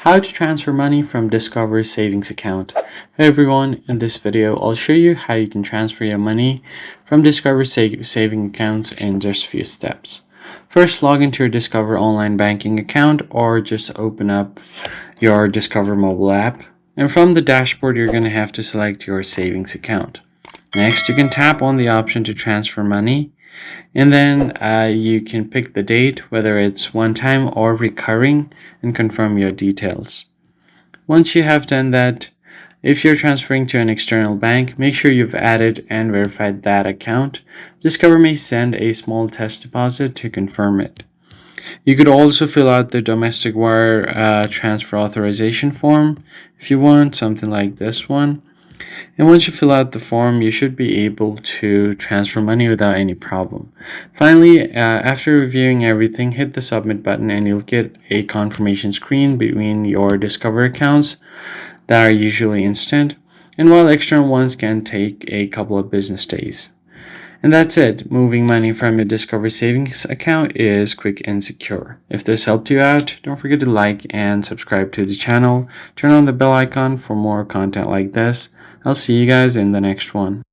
How to transfer money from Discover savings account. Hey everyone, in this video I'll show you how you can transfer your money from Discover saving accounts in just a few steps. First, log into your Discover online banking account or just open up your Discover mobile app, and from the dashboard you're going to have to select your savings account. Next, you can tap on the option to transfer money, and then you can pick the date, whether it's one time or recurring, and confirm your details. Once you have done that, if you're transferring to an external bank, make sure you've added and verified that account. Discover may send a small test deposit to confirm it. You could also fill out the domestic wire transfer authorization form if you want, something like this one. And once you fill out the form, you should be able to transfer money without any problem. Finally, after reviewing everything, hit the submit button and you'll get a confirmation screen between your Discover accounts that are usually instant, and while external ones can take a couple of business days. And that's it. Moving money from your Discover savings account is quick and secure. If this helped you out, don't forget to like and subscribe to the channel. Turn on the bell icon for more content like this. I'll see you guys in the next one.